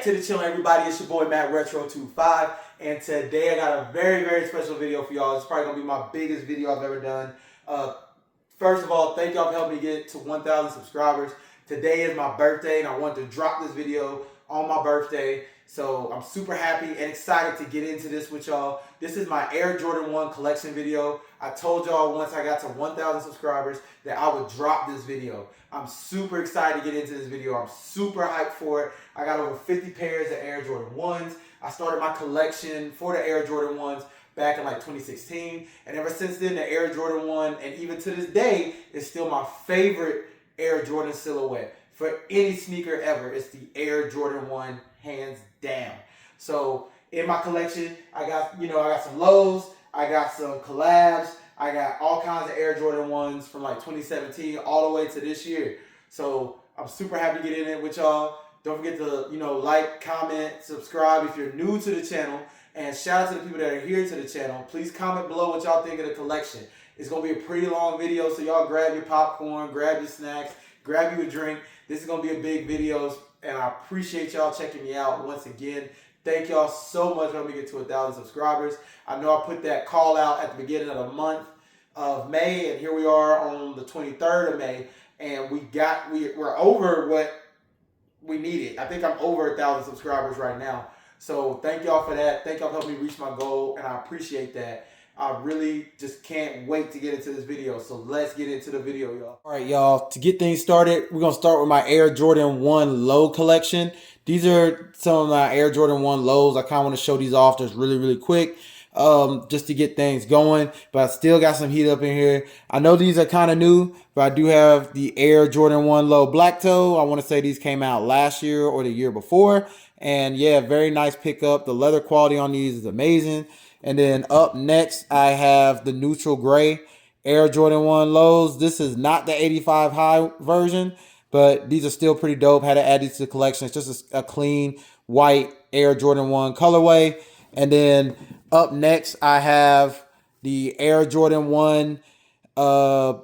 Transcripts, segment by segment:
to the channel, everybody. It's your boy Matt Retro25, and today I got a very special video for y'all. It's probably gonna be my biggest video I've ever done. First of all, thank y'all for helping me get to 1,000 subscribers. Today is my birthday, and I wanted to drop this video on my birthday. So I'm super happy and excited to get into this with y'all. This is my Air Jordan 1 collection video. I told y'all once I got to 1,000 subscribers that I would drop this video. I'm super excited to get into this video. I'm super hyped for it. I got over 50 pairs of Air Jordan 1s. I started my collection for the Air Jordan 1s back in like 2016. And ever since then, the Air Jordan 1, and even to this day, is still my favorite Air Jordan silhouette. For any sneaker ever, it's the Air Jordan 1, hands down. So in my collection, I got some lows, I got some collabs, I got all kinds of Air Jordan 1s from like 2017 all the way to this year. So I'm super happy to get in it with y'all. Don't forget to like, comment, subscribe if you're new to the channel. And shout out to the people that are here to the channel. Please comment below what y'all think of the collection. It's going to be a pretty long video, so y'all grab your popcorn, grab your snacks, grab you a drink. This is going to be a big video, and I appreciate y'all checking me out once again. Thank y'all so much for helping me get to 1,000 subscribers. I know I put that call out at the beginning of the month of May, and here we are on the 23rd of May, and we're over what we needed. I think I'm over 1,000 subscribers right now. So thank y'all for that. Thank y'all for helping me reach my goal, and I appreciate that. I really just can't wait to get into this video. So let's get into the video, y'all. All right, y'all. To get things started, we're going to start with my Air Jordan 1 low collection. These are some of my Air Jordan 1 lows. I kind of want to show these off just really quick just to get things going. But I still got some heat up in here. I know these are kind of new, but I do have the Air Jordan 1 low black toe. I want to say these came out last year or the year before. And yeah, very nice pickup. The leather quality on these is amazing. And then up next, I have the neutral gray Air Jordan 1 lows. This is not the 85 high version, but these are still pretty dope. Had to add these to the collection. It's just a clean white Air Jordan 1 colorway. And then up next, I have the Air Jordan 1. I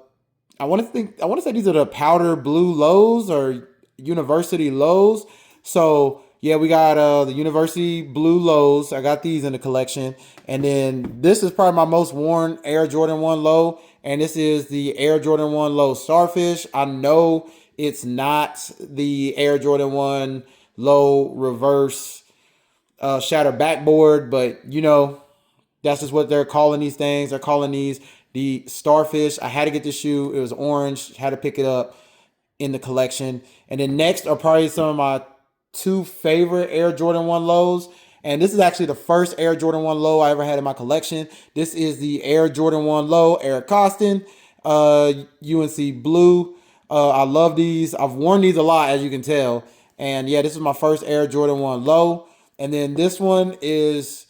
want to say these are the powder blue lows or university lows. So yeah, we got the University Blue Lows. I got these in the collection. And then this is probably my most worn Air Jordan 1 low. And this is the Air Jordan 1 low Starfish. I know it's not the Air Jordan 1 low reverse shatter backboard, but that's just what they're calling these things. They're calling these the Starfish. I had to get this shoe. It was orange. Had to pick it up in the collection. And then next are probably some of my two favorite Air Jordan 1 lows. And this is actually the first Air Jordan 1 low I ever had in my collection. This is the Air Jordan 1 low Eric Costin, UNC Blue. I love these. I've worn these a lot, as you can tell. And yeah, this is my first Air Jordan 1 low. And then this one is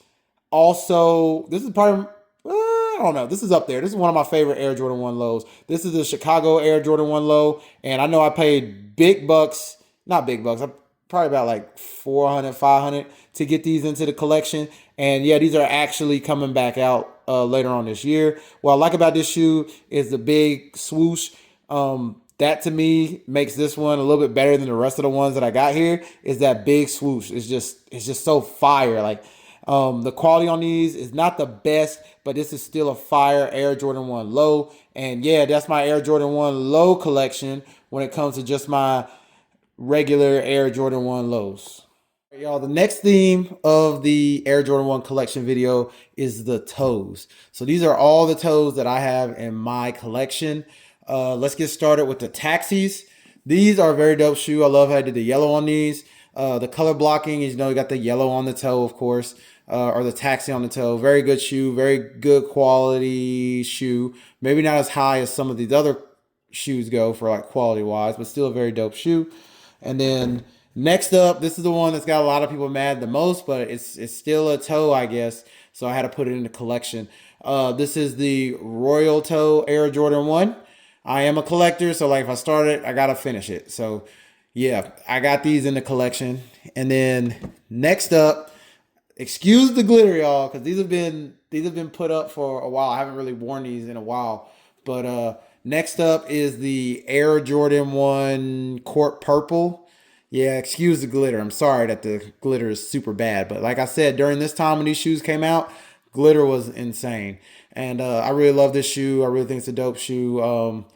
also, this is probably, I don't know. This is up there. This is one of my favorite Air Jordan 1 lows. This is the Chicago Air Jordan 1 low. And I know I paid big bucks, not big bucks, probably about like 400, 500 to get these into the collection. And yeah, these are actually coming back out later on this year. What I like about this shoe is the big swoosh. That to me makes this one a little bit better than the rest of the ones that I got here, is that big swoosh. It's just so fire. Like the quality on these is not the best, but this is still a fire Air Jordan 1 low. And yeah, that's my Air Jordan 1 low collection when it comes to just my regular Air Jordan 1 lows. Y'all, the next theme of the Air Jordan 1 collection video is the toes. So these are all the toes that I have in my collection. Let's get started with the taxis. These are a very dope shoe. I love how I did the yellow on these. The color blocking is, you got the yellow on the toe, of course, or the taxi on the toe. Very good shoe, very good quality shoe. Maybe not as high as some of these other shoes go for like quality wise, but still a very dope shoe. And then next up, this is the one that's got a lot of people mad the most, but it's still a toe, I guess. So I had to put it in the collection. This is the Royal Toe Air Jordan 1. I am a collector, so like if I start it, I gotta finish it. So yeah, I got these in the collection. And then next up, excuse the glitter, y'all, because these have been put up for a while. I haven't really worn these in a while, but next up is the Air Jordan 1 Court Purple. Yeah, excuse the glitter. I'm sorry that the glitter is super bad, but like I said, during this time when these shoes came out, glitter was insane, and I really love this shoe. I really think it's a dope shoe.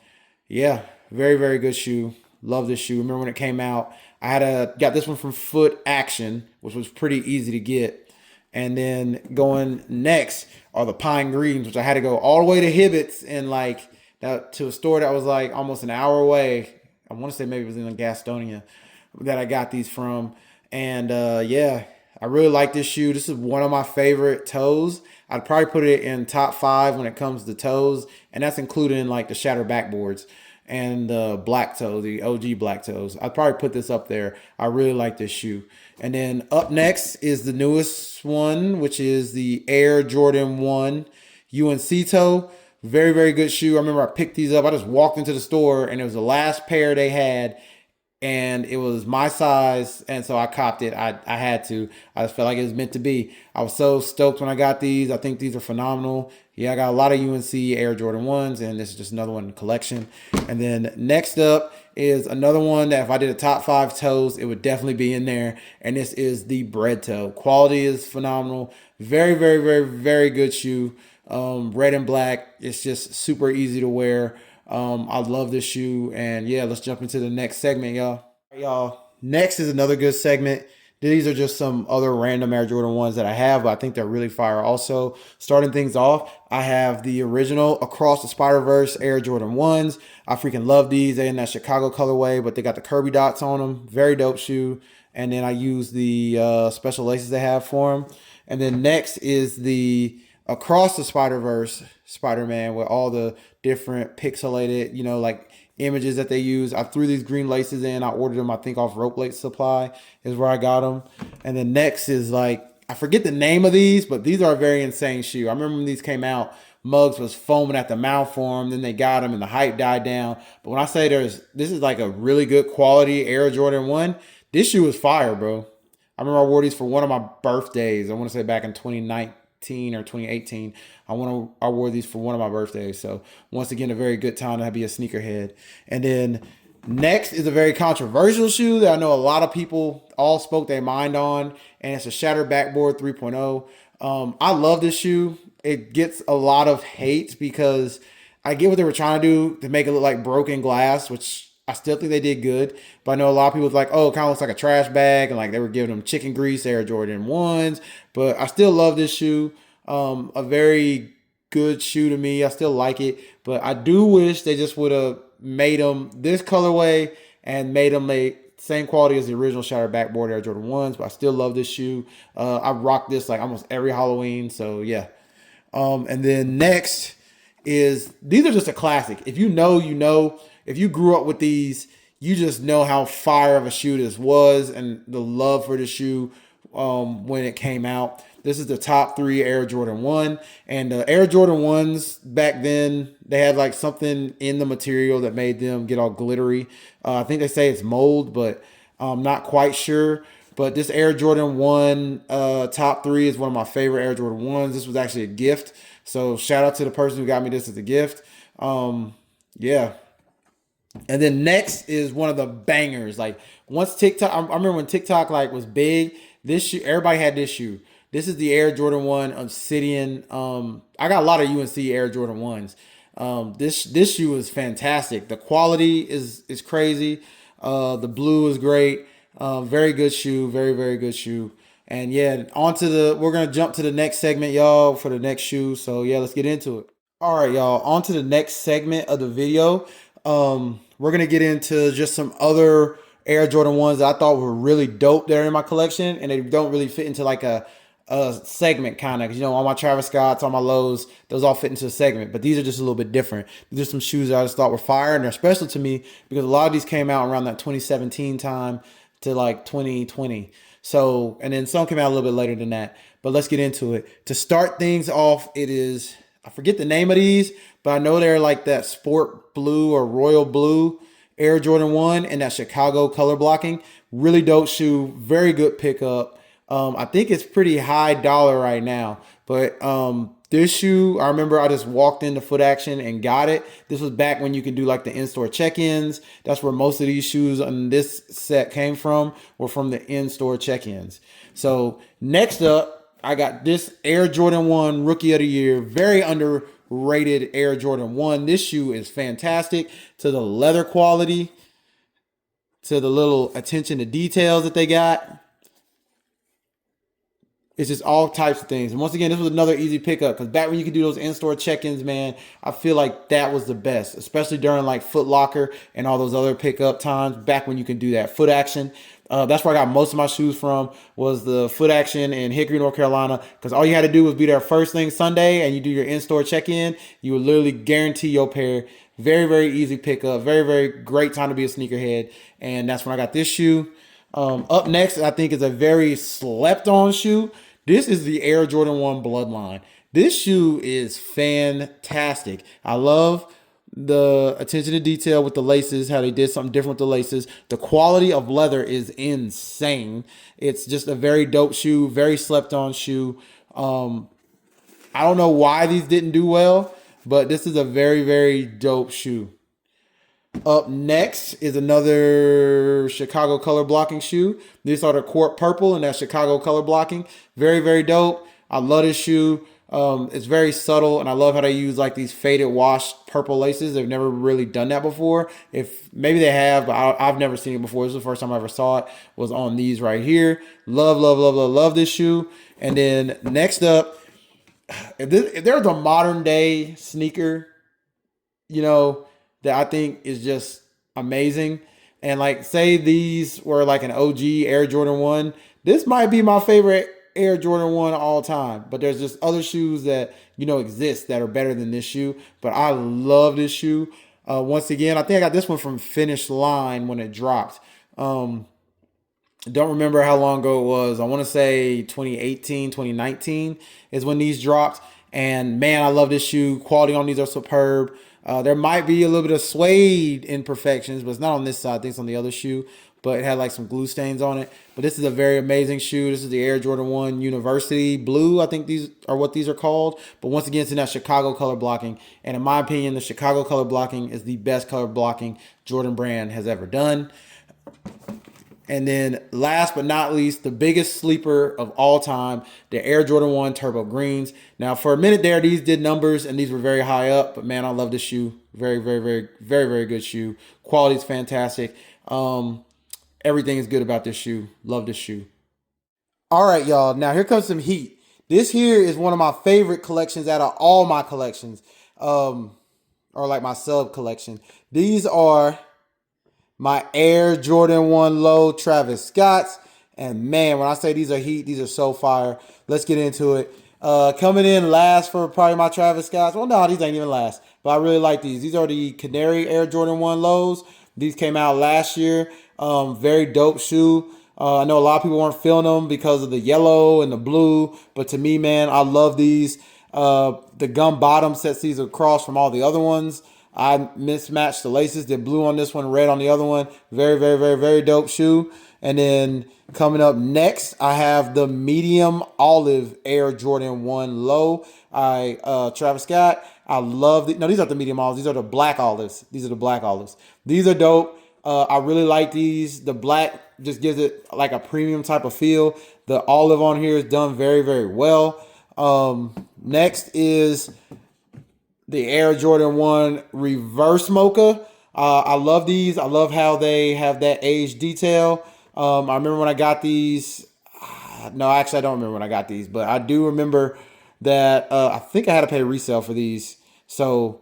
Yeah, very very good shoe. Love this shoe. Remember when it came out? I had got this one from Foot Action, which was pretty easy to get. And then going next are the Pine Greens, which I had to go all the way to Hibbett's and like that to a store that was like almost an hour away. I want to say maybe it was in Gastonia that I got these from. And yeah, I really like this shoe. This is one of my favorite toes. I'd probably put it in top 5 when it comes to toes, and that's including like the shattered backboards and the black toe, the OG black toes. I'd probably put this up there. I really like this shoe. And then up next is the newest one, which is the Air Jordan 1 UNC toe. Very, very good shoe. I remember I picked these up. I just walked into the store and it was the last pair they had, and it was my size, and so I copped it. I had to. I just felt like it was meant to be. I was so stoked when I got these. I think these are phenomenal. Yeah, I got a lot of UNC Air Jordan 1s, and this is just another one in the collection. And then next up is another one that if I did a top 5 toes, it would definitely be in there, and this is the bread toe. Quality is phenomenal. Very, very, very, very good shoe. Red and black. It's just super easy to wear. I love this shoe, and yeah, let's jump into the next segment, y'all. Y'all, next is another good segment. These are just some other random Air Jordan 1s that I have, but I think they're really fire also. Starting things off, I have the original Across the Spider-Verse Air Jordan 1s. I freaking love these. They're in that Chicago colorway, but they got the Kirby dots on them. Very dope shoe. And then I use the special laces they have for them. And then next is the Across the Spider-Verse Spider-Man with all the different pixelated, like images that they use. I threw these green laces in. I ordered them, I think, off Rope Late Supply is where I got them. And then next is like, I forget the name of these, but these are a very insane shoe. I remember when these came out, Muggs was foaming at the mouth for them. Then they got them and the hype died down. But when I say this is like a really good quality Air Jordan 1, this shoe is fire, bro. I remember I wore these for one of my birthdays. I want to say back in 2019 or 2018. I wore these for one of my birthdays. So once again, a very good time to be a sneakerhead. And then next is a very controversial shoe that I know a lot of people all spoke their mind on, and it's a Shattered Backboard 3.0. I love this shoe. It gets a lot of hate because I get what they were trying to do to make it look like broken glass, which I still think they did good. But I know a lot of people was like, oh, it kind of looks like a trash bag, and like they were giving them chicken grease Air Jordan 1s. But I still love this shoe. A very good shoe to me. I still like it, but I do wish they just would have made them this colorway and made them same quality as the original Shattered Backboard Air Jordan 1s. But I still love this shoe. I rock this like almost every Halloween. So yeah. And then next is, these are just a classic. If you know, you know. If you grew up with these, you just know how fire of a shoe this was and the love for the shoe when it came out. This is the top 3 Air Jordan 1. And the Air Jordan 1s back then, they had like something in the material that made them get all glittery. I think they say it's mold, but I'm not quite sure. But this Air Jordan 1 top 3 is one of my favorite Air Jordan 1s. This was actually a gift. So shout out to the person who got me this as a gift. Yeah. And then next is one of the bangers. Like once TikTok, I remember when TikTok like was big, this shoe, everybody had this shoe. This is the Air Jordan 1 Obsidian. I got a lot of UNC Air Jordan 1s. This shoe is fantastic. The quality is crazy. The blue is great. Very good shoe. Very, very good shoe. And yeah, we're going to jump to the next segment, y'all, for the next shoe. So yeah, let's get into it. All right, y'all, on to the next segment of the video. We're going to get into just some other Air Jordan 1s that I thought were really dope there in my collection. And they don't really fit into like a segment kind of, because all my Travis Scotts, all my Lows, those all fit into a segment, but these are just a little bit different. These are some shoes that I just thought were fire, and they're special to me because a lot of these came out around that 2017 time to like 2020. So, and then some came out a little bit later than that, but let's get into it. To start things off, I forget the name of these, but I know they're like that sport blue or royal blue Air Jordan 1 and that Chicago color blocking. Really dope shoe, very good pickup. I think it's pretty high dollar right now, but This shoe, I remember I just walked into Foot Action and got it. This was back when you could do like the in-store check-ins. That's where most of these shoes on this set came from, were from the in-store check-ins. So next up, I got this Air Jordan 1 Rookie of the Year. Very underrated Air Jordan 1. This shoe is fantastic, to the leather quality, to the little attention to details that they got. It's just all types of things. And once again, this was another easy pickup, because back when you could do those in-store check-ins, man, I feel like that was the best, especially during like Foot Locker and all those other pickup times, back when you can do that. Foot Action. That's where I got most of my shoes from, was the Foot Action in Hickory, North Carolina, because all you had to do was be there first thing Sunday and you do your in-store check-in. You would literally guarantee your pair. Very, very easy pickup. Very, very great time to be a sneakerhead. And that's when I got this shoe. Up next, I think, is a very slept on shoe. This is the Air Jordan 1 Bloodline. This shoe is fantastic. I love the attention to detail with the laces, how they did something different with the laces. The quality of leather is insane. It's just a very dope shoe, very slept on shoe. I don't know why these didn't do well, but this is a very, very dope shoe. Up next is another Chicago color blocking shoe. These are the Court Purple and that Chicago color blocking. Very, very dope. I love this shoe. It's very subtle, and I love how they use like these faded washed purple laces. They've never really done that before. If maybe they have, but I've never seen it before. This is the first time I ever saw it, was on these right here. Love, love, love, love, love this shoe. And then next up, if there's a modern day sneaker, that I think is just amazing. And like, say these were like an OG Air Jordan 1, this might be my favorite Air Jordan 1 of all time. But there's just other shoes that, exist that are better than this shoe. But I love this shoe. Once again, I think I got this one from Finish Line when it dropped. Don't remember how long ago it was. I want to say 2018, 2019 is when these dropped. And man, I love this shoe. Quality on these are superb. There might be a little bit of suede imperfections, but it's not on this side. I think it's on the other shoe, but it had like some glue stains on it. But this is a very amazing shoe. This is the Air Jordan 1 University Blue. I think these are what these are called. But once again, it's in that Chicago color blocking. And in my opinion, the Chicago color blocking is the best color blocking Jordan brand has ever done. And then last but not least, the biggest sleeper of all time, the Air Jordan 1 Turbo Greens. Now, for a minute there, these did numbers and these were very high up. But man, I love this shoe. Very, very, very, very, very good shoe. Quality is fantastic. Everything is good about this shoe. Love this shoe. All right, y'all. Now, here comes some heat. This here is one of my favorite collections out of all my collections. Or like my sub collection. These are my Air Jordan 1 Low Travis Scotts. And man, when I say these are heat, these are so fire. Let's get into it. Coming in last for probably my Travis Scotts. Well, no, these ain't even last. But I really like these. These are the Canary Air Jordan 1 Lows. These came out last year. Very dope shoe. I know a lot of people weren't feeling them because of the yellow and the blue. But to me, man, I love these. The gum bottom sets these across from all the other ones. I mismatched the laces. Did blue on this one, red on the other one. Very, very, very, very dope shoe. And then coming up next, I have the medium olive Air Jordan 1 Low. Travis Scott. I love no, these aren't the medium olives. These are the black olives. These are the black olives. These are dope. I really like these. The black just gives it like a premium type of feel. The olive on here is done very, very well. Next is the Air Jordan 1 Reverse Mocha. I love these. I love how they have that age detail. I remember when I got these. No, actually, I don't remember when I got these, but I do remember that I think I had to pay resale for these. So,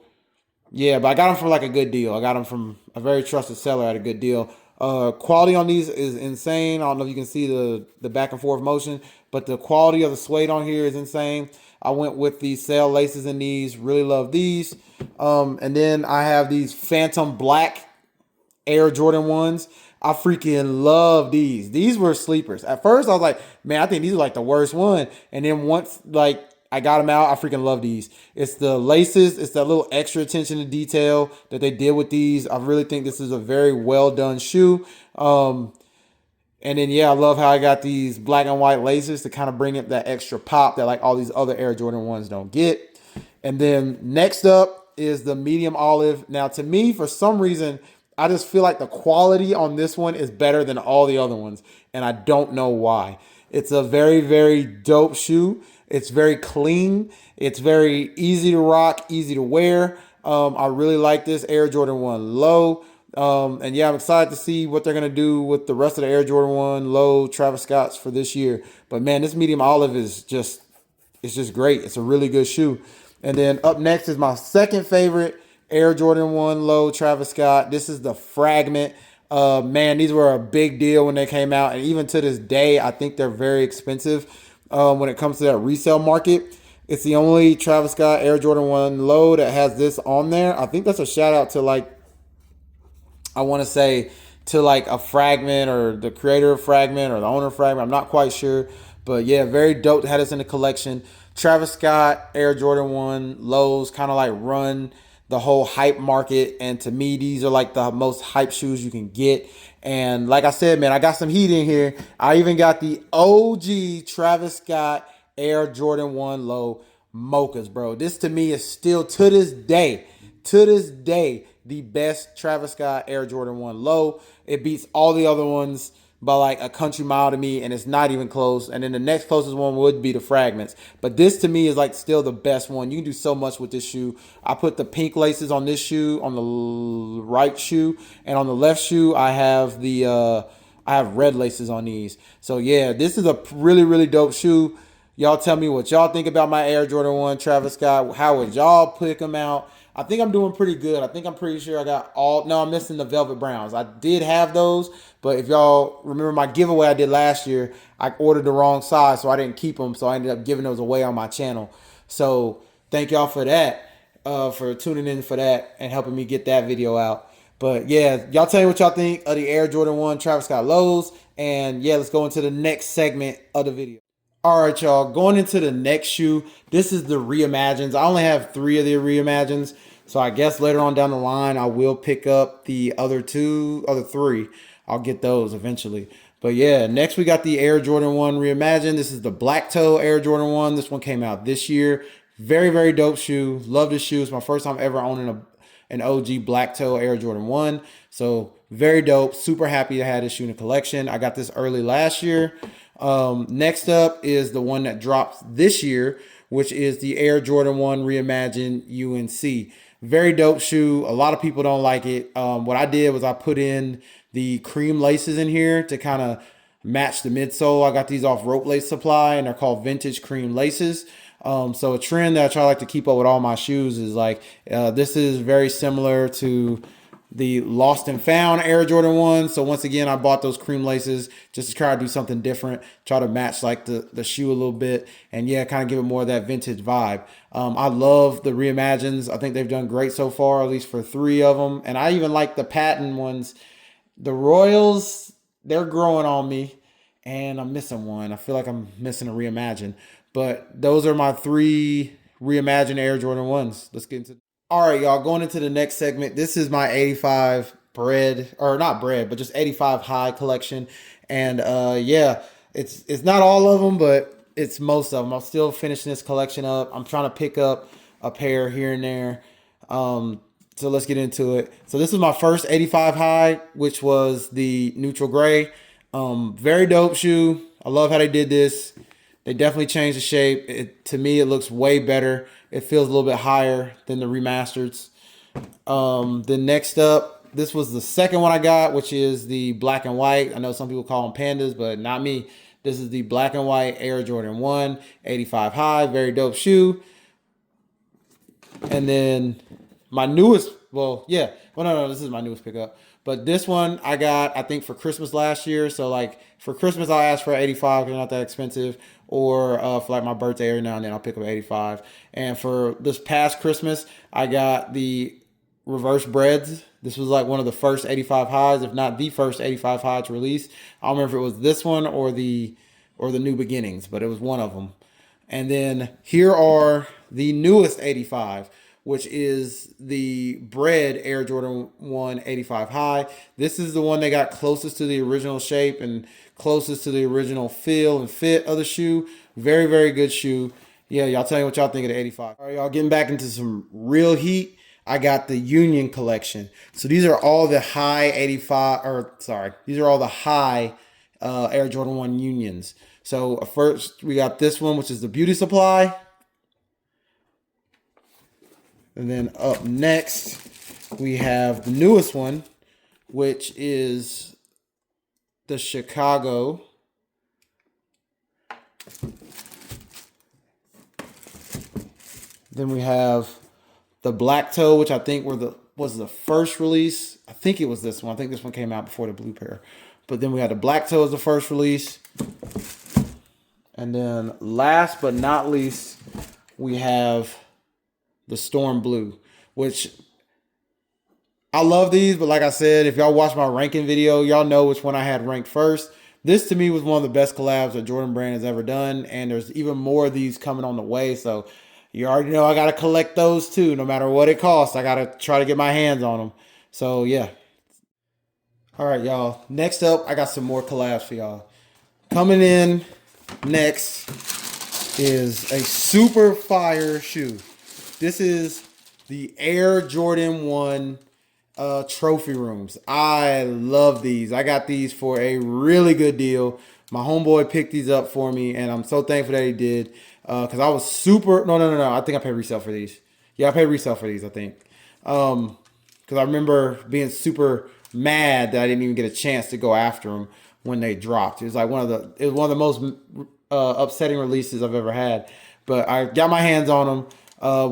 yeah, but I got them for like a good deal. I got them from a very trusted seller at a good deal. Quality on these is insane. I don't know if you can see the back and forth motion, but the quality of the suede on here is insane. I went with the sail laces in these. Really love these. And then I have these Phantom Black Air Jordan 1s. I freaking love these. These were sleepers. At first, I was like, man, I think these are like the worst one. And then once like I got them out, I freaking love these. It's the laces. It's that little extra attention to detail that they did with these. I really think this is a very well done shoe. And then, yeah, I love how I got these black and white laces to kind of bring it that extra pop that like all these other Air Jordan 1s don't get. And then next up is the medium olive. Now, to me, for some reason, I just feel like the quality on this one is better than all the other ones. And I don't know why. It's a very, very dope shoe. It's very clean. It's very easy to rock, easy to wear. I really like this Air Jordan 1 Low. And yeah, I'm excited to see what they're going to do with the rest of the Air Jordan 1 Low Travis Scotts for this year. But man, this medium olive is just, it's just great. It's a really good shoe. And then up next is my second favorite Air Jordan 1 Low Travis Scott. This is the Fragment. Man, these were a big deal when they came out. And even to this day, I think they're very expensive when it comes to that resale market. It's the only Travis Scott Air Jordan 1 Low that has this on there. I think that's a shout out to like, I want to say to like a Fragment or the creator of Fragment or the owner of Fragment. I'm not quite sure. But yeah, very dope to have this in the collection. Travis Scott Air Jordan 1 Lows kind of like run the whole hype market. And to me, these are like the most hype shoes you can get. And like I said, man, I got some heat in here. I even got the OG Travis Scott Air Jordan 1 Low Mochas, bro. This to me is still to this day, the best Travis Scott Air Jordan 1 Low. It beats all the other ones by like a country mile to me, and it's not even close. And then the next closest one would be the Fragments. But this to me is like still the best one. You can do so much with this shoe. I put the pink laces on this shoe, on the right shoe, and on the left shoe I have the I have red laces on these. So yeah, this is a really, really dope shoe. Y'all tell me what y'all think about my Air Jordan 1 Travis Scott. How would y'all pick them out? I think I'm doing pretty good. I think I'm pretty sure I got all. No, I'm missing the Velvet Browns. I did have those, but if y'all remember my giveaway I did last year, I ordered the wrong size, so I didn't keep them. So I ended up giving those away on my channel. So thank y'all for that, for tuning in for that and helping me get that video out. But yeah, y'all tell me what y'all think of the Air Jordan 1 Travis Scott Lows. And yeah, let's go into the next segment of the video. All right, y'all, going into the next shoe, this is the Reimagined. I only have 3 of the Reimagined, so I guess later on down the line, I will pick up the other 3. I'll get those eventually. But yeah, next we got the Air Jordan 1 Reimagined. This is the Black Toe Air Jordan 1. This one came out this year. Very, very dope shoe. Love this shoe. It's my first time ever owning an OG Black Toe Air Jordan 1. So very dope. Super happy to have this shoe in the collection. I got this early last year. Next up is the one that drops this year, which is the Air Jordan 1 Reimagined UNC. Very dope shoe. A lot of people don't like it. What I did was I put in the cream laces in here to kind of match the midsole. I got these off Rope Lace Supply, and they're called vintage cream laces. So a trend that I try like to keep up with all my shoes is like, this is very similar to the Lost and Found Air Jordan 1. So once again, I bought those cream laces just to try to do something different, try to match like the shoe a little bit, and yeah, kind of give it more of that vintage vibe. I love the Reimagineds. I think they've done great so far, at least for 3 of them. And I even like the patent ones. The Royals, they're growing on me, and I'm missing one. I feel like I'm missing a Reimagined. But those are my 3 Reimagined Air Jordan 1s. Let's get into. All right, y'all, going into the next segment. This is my 85 bread, or not bread, but just 85 high collection. And yeah, it's not all of them, but it's most of them. I'm still finishing this collection up. I'm trying to pick up a pair here and there. So let's get into it. So this is my first 85 high, which was the neutral gray. Very dope shoe. I love how they did this. They definitely changed the shape. To me, it looks way better. It feels a little bit higher than the remasters. Then next up, this was the second one I got, which is the black and white. I know some people call them pandas, but not me. This is the black and white Air Jordan 1, 85 high. Very dope shoe. And then my newest, no, this is my newest pickup. But this one I got, I think, for Christmas last year. So like for Christmas, I'll ask for 85 because they're not that expensive. Or for like my birthday every now and then, I'll pick up 85. And for this past Christmas, I got the reverse breads. This was like one of the first 85 highs, if not the first 85 high to release. I don't remember if it was this one or the New Beginnings, but it was one of them. And then here are the newest 85, which is the Bread Air Jordan 1 85 high. This is the one that got closest to the original shape and closest to the original feel and fit of the shoe. Very, very good shoe. Yeah, y'all tell me what y'all think of the 85. All right, y'all, getting back into some real heat. I got the Union collection. So these are all the high 85, or sorry, these are all the high Air Jordan 1 Unions. So first we got this one, which is the Beauty Supply. And then up next, we have the newest one, which is the Chicago. Then we have the Black Toe, which I think was the first release. I think it was this one. I think this one came out before the blue pair. But then we had the Black Toe as the first release. And then last but not least, we have the Storm Blue, which I love these, but like I said, if y'all watch my ranking video, y'all know which one I had ranked first. This to me was one of the best collabs that Jordan Brand has ever done, and there's even more of these coming on the way. So you already know I got to collect those too, no matter what it costs. I got to try to get my hands on them. So yeah. All right, y'all. Next up, I got some more collabs for y'all. Coming in next is a super fire shoe. This is the Air Jordan 1 trophy rooms. I love these. I got these for a really good deal. My homeboy picked these up for me, and I'm so thankful that he did. Because I was super... No. I think I paid resale for these. Yeah, I paid resale for these, I think. Because I remember being super mad that I didn't even get a chance to go after them when they dropped. It was like one of the most upsetting releases I've ever had. But I got my hands on them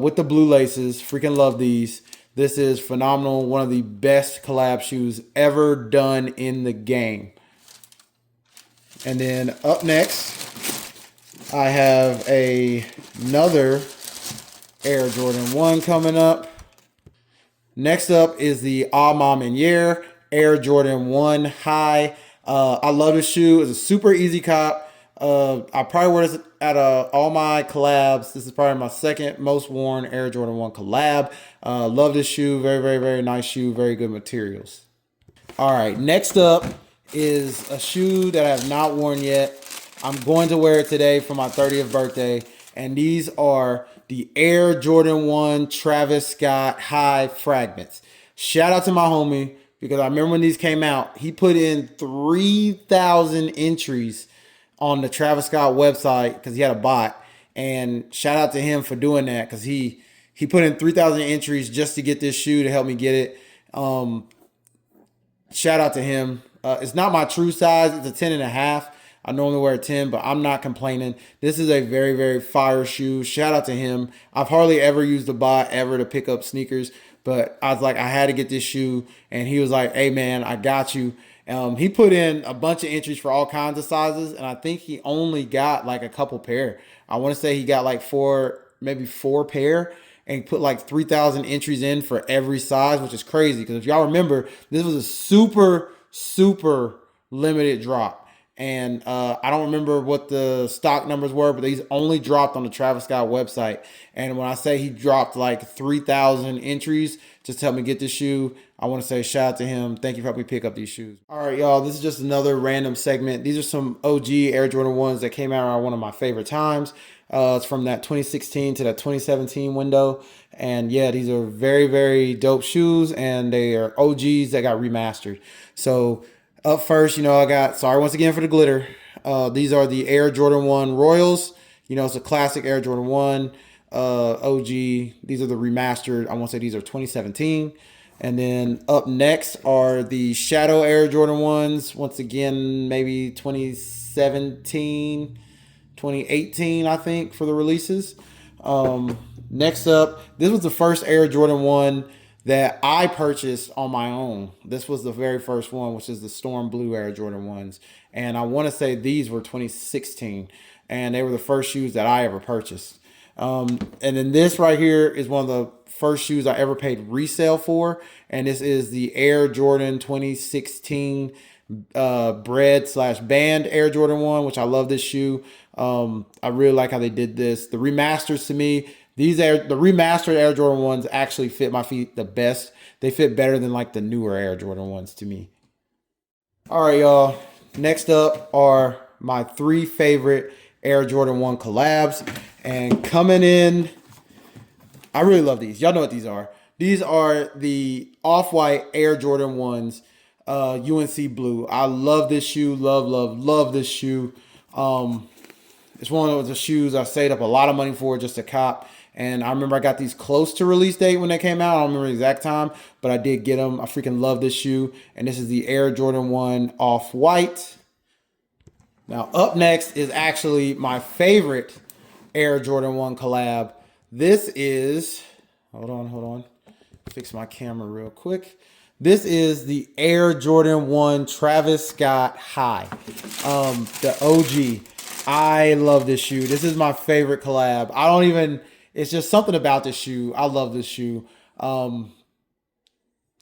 with the blue laces. Freaking love these. This is phenomenal. One of the best collab shoes ever done in the game. And then up next, I have another Air Jordan 1 coming up. Next up is the Ah Ma Maniere Air Jordan 1 High. I love this shoe. It's a super easy cop. I probably wear this at all my collabs. This is probably my second most worn Air Jordan 1 collab. Love this shoe. Very, very, very nice shoe. Very good materials. All right, next up is a shoe that I have not worn yet. I'm going to wear it today for my 30th birthday. And these are the Air Jordan 1 Travis Scott High Fragments. Shout out to my homie, because I remember when these came out, he put in 3,000 entries on the Travis Scott website because he had a bot. And shout out to him for doing that, because he put in 3,000 entries just to get this shoe to help me get it. Shout out to him. It's not my true size. It's a 10 and a half. I normally wear a 10, but I'm not complaining. This is a very, very fire shoe. Shout out to him. I've hardly ever used a bot ever to pick up sneakers, but I was like, I had to get this shoe. And he was like, hey, man, I got you. He put in a bunch of entries for all kinds of sizes, and I think he only got like a couple pair. I want to say he got like maybe four pair, and put like 3,000 entries in for every size, which is crazy. Because if y'all remember, this was a super, super limited drop. And I don't remember what the stock numbers were, but these only dropped on the Travis Scott website. And when I say he dropped like 3,000 entries just to help me get this shoe, I want to say shout out to him. Thank you for helping me pick up these shoes. All right, y'all, this is just another random segment. These are some OG Air Jordan 1s that came out around one of my favorite times. It's from that 2016 to that 2017 window. And yeah, these are very, very dope shoes, and they are OGs that got remastered. So up first, I got, sorry once again for the glitter. These are the Air Jordan 1 Royals. It's a classic Air Jordan 1 OG. These are the remastered. I want to say these are 2017. And then up next are the Shadow Air Jordan 1s. Once again, maybe 2017, 2018, I think, for the releases. Next up, this was the first Air Jordan 1 that I purchased on my own. This was the very first one, which is the Storm Blue Air Jordan 1s. And I want to say these were 2016. And they were the first shoes that I ever purchased. And then this right here is one of the first shoes I ever paid resale for. And this is the Air Jordan 2016 bread/band Air Jordan 1, which I love this shoe. I really like how they did this. The remasters, to me, These the remastered Air Jordan 1s actually fit my feet the best. They fit better than like the newer Air Jordan 1s to me. All right, y'all. Next up are my 3 favorite Air Jordan 1 collabs. And coming in, I really love these. Y'all know what these are. These are the Off-White Air Jordan 1s, UNC Blue. I love this shoe. Love, love, love this shoe. It's one of those shoes I saved up a lot of money for just to cop. And I remember I got these close to release date when they came out. I don't remember the exact time, but I did get them. I freaking love this shoe. And this is the Air Jordan 1 Off-White. Now, up next is actually my favorite Air Jordan 1 collab. This is, hold on. Fix my camera real quick. This is the Air Jordan 1 Travis Scott High, the OG. I love this shoe. This is my favorite collab. It's just something about this shoe. I love this shoe.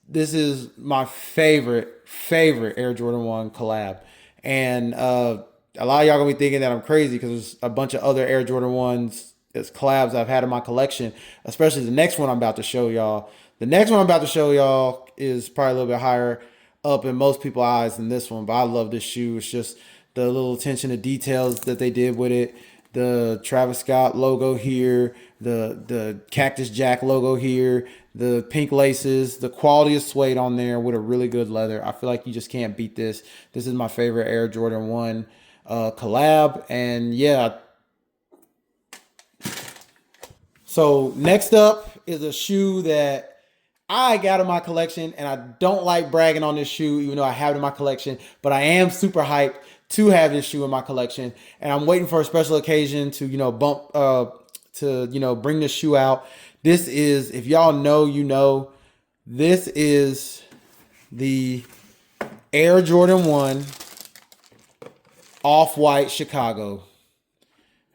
This is my favorite Air Jordan 1 collab. And a lot of y'all gonna be thinking that I'm crazy because there's a bunch of other Air Jordan 1s as collabs I've had in my collection, especially the next one I'm about to show y'all. The next one I'm about to show y'all is probably a little bit higher up in most people's eyes than this one, but I love this shoe. It's just the little attention to details that they did with it. The Travis Scott logo here, the Cactus Jack logo here, the pink laces, the quality of suede on there with a really good leather. I feel like you just can't beat this. This is my favorite Air Jordan 1 collab. And yeah. So next up is a shoe that I got in my collection, and I don't like bragging on this shoe, even though I have it in my collection, but I am super hyped to have this shoe in my collection. And I'm waiting for a special occasion to, bring this shoe out. This is, if y'all know, you know, this is the Air Jordan 1 Off-White Chicago.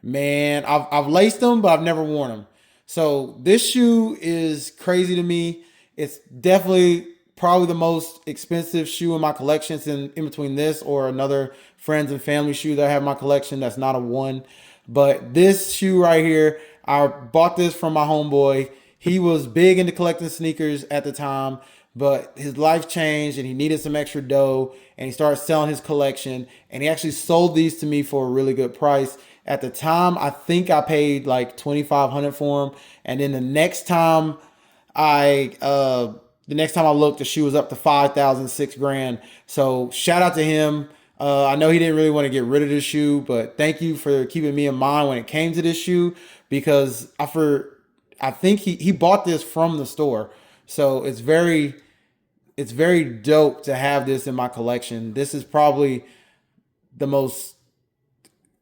Man, I've laced them, but I've never worn them. So this shoe is crazy to me. It's definitely probably the most expensive shoe in my collection. It's in between this or another friends and family shoe that I have in my collection that's not a 1. But this shoe right here, I bought this from my homeboy. He was big into collecting sneakers at the time, but his life changed and he needed some extra dough and he started selling his collection, and he actually sold these to me for a really good price. At the time, I think I paid like $2,500 for them. And then the next time I looked, the shoe was up to $5,000, $6,000. So shout out to him. I know he didn't really want to get rid of this shoe, but thank you for keeping me in mind when it came to this shoe, because I think he bought this from the store. So it's very dope to have this in my collection. This is probably the most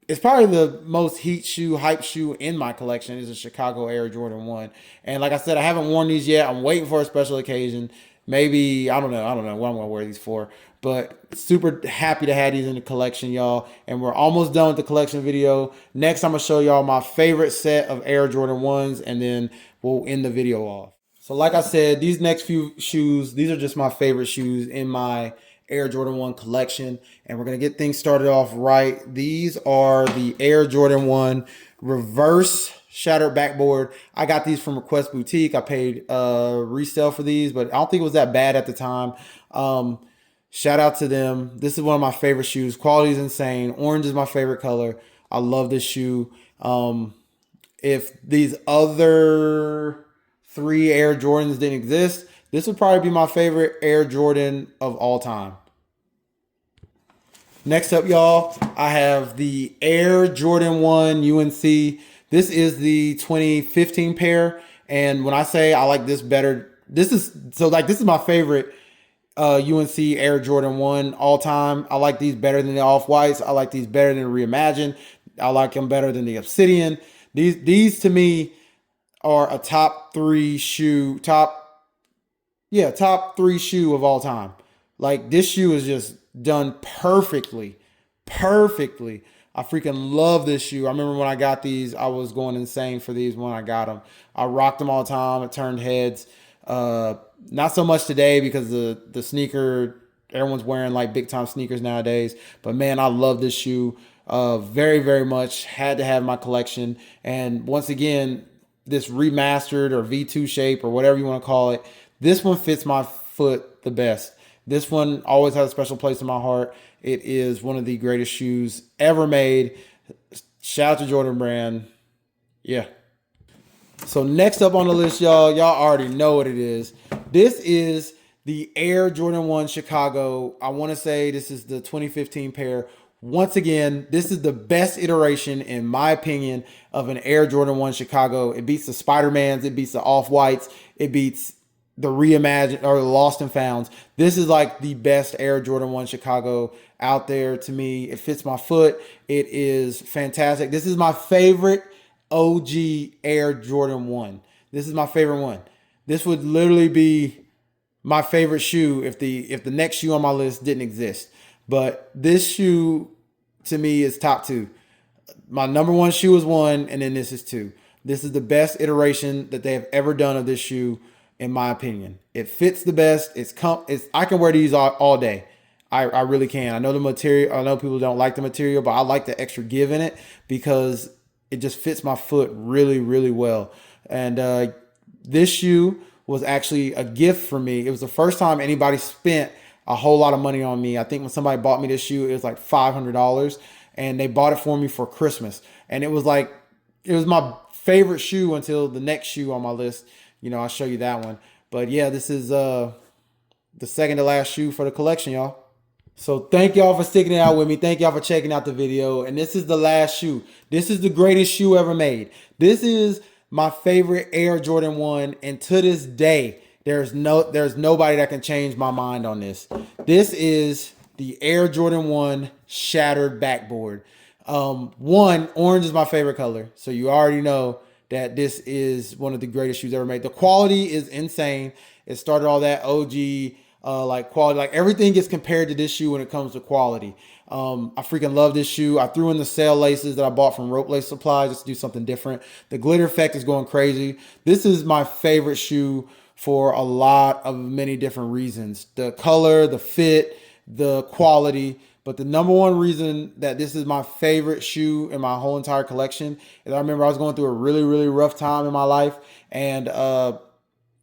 hype shoe in my collection is a Chicago Air Jordan 1. And like I said, I haven't worn these yet. I'm waiting for a special occasion. Maybe, I don't know what I'm going to wear these for. But super happy to have these in the collection, y'all. And we're almost done with the collection video. Next, I'm going to show y'all my favorite set of Air Jordan 1s, and then we'll end the video off. So like I said, these next few shoes, these are just my favorite shoes in my Air Jordan 1 collection, and we're going to get things started off right. These are the Air Jordan 1 reverse shattered backboard. I got these from Request Boutique. I paid resale for these, but I don't think it was that bad at the time. Shout out to them. This is one of my favorite shoes. Quality is insane. Orange is my favorite color. I love this shoe. If these other 3 Air Jordans didn't exist, this would probably be my favorite Air Jordan of all time. Next up, y'all, I have the Air Jordan 1 UNC. This is the 2015 pair. And when I say I like this better, this is my favorite UNC Air Jordan 1 all time. I like these better than the Off-Whites. I like these better than Reimagined. I like them better than the Obsidian. These to me are a top 3 shoe of all time. Like, this shoe is just done perfectly. I freaking love this shoe. I remember when I got these, I was going insane for these when I got them. I rocked them all the time. It turned heads. Not so much today because the sneaker, everyone's wearing like big time sneakers nowadays. But man, I love this shoe very, very much. Had to have my collection. And once again, this remastered or V2 shape or whatever you want to call it. This one fits my foot the best. This one always has a special place in my heart. It is one of the greatest shoes ever made. Shout out to Jordan Brand. Yeah. So next up on the list, y'all already know what it is. This is the Air Jordan 1 Chicago. I want to say this is the 2015 pair. Once again, this is the best iteration, in my opinion, of an Air Jordan 1 Chicago. It beats the Spider-Mans. It beats the Off-Whites. It beats the Reimagined or the Lost and Founds. This is like the best Air Jordan 1 Chicago out there to me. It fits my foot. It is fantastic. This is my favorite OG Air Jordan 1. This is my favorite one. This would literally be my favorite shoe if the next shoe on my list didn't exist. But this shoe to me is top two. My number one shoe is 1, and then this is 2. This is the best iteration that they have ever done of this shoe, in my opinion. It fits the best. I can wear these all day. I really can. I know the material. I know people don't like the material, but I like the extra give in it because it just fits my foot really, really well. And this shoe was actually a gift for me. It was the first time anybody spent a whole lot of money on me. I think when somebody bought me this shoe, it was like $500, and they bought it for me for Christmas. And it was my favorite shoe until the next shoe on my list. I'll show you that one. But yeah, this is the second to last shoe for the collection, y'all. So thank y'all for sticking it out with me. Thank y'all for checking out the video. And this is the last shoe. This is the greatest shoe ever made. This is my favorite Air Jordan 1. And to this day, there's nobody that can change my mind on this. This is the Air Jordan 1 Shattered Backboard. Orange is my favorite color. So you already know that this is one of the greatest shoes ever made. The quality is insane. It started all that OG quality. Like everything gets compared to this shoe when it comes to quality. I freaking love this shoe. I threw in the sail laces that I bought from Rope Lace Supply just to do something different. The glitter effect is going crazy. This is my favorite shoe for a lot of many different reasons. The color, the fit, the quality. But the number one reason that this is my favorite shoe in my whole entire collection is I remember I was going through a really, really rough time in my life. And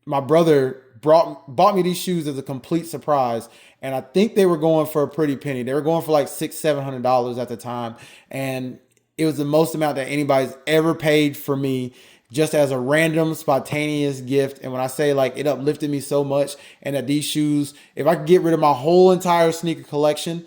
my brother bought me these shoes as a complete surprise. And I think they were going for a pretty penny. They were going for like $600-700 at the time. And it was the most amount that anybody's ever paid for me, just as a random spontaneous gift. And when I say like it uplifted me so much, and that these shoes, if I could get rid of my whole entire sneaker collection,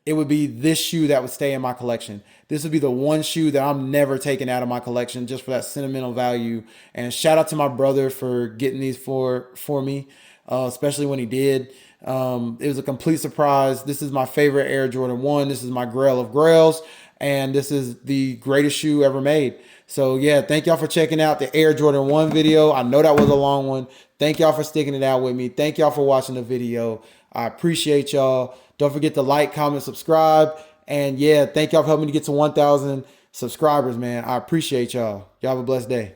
it would be this shoe that would stay in my collection. This would be the one shoe that I'm never taking out of my collection just for that sentimental value. And shout out to my brother for getting these for me, especially when he did. It was a complete surprise. This is my favorite Air Jordan 1. This is my Grail of Grails. And this is the greatest shoe ever made. So yeah, thank y'all for checking out the Air Jordan 1 video. I know that was a long one. Thank y'all for sticking it out with me. Thank y'all for watching the video. I appreciate y'all. Don't forget to like, comment, subscribe. And yeah, thank y'all for helping me to get to 1,000 subscribers, man. I appreciate y'all. Y'all have a blessed day.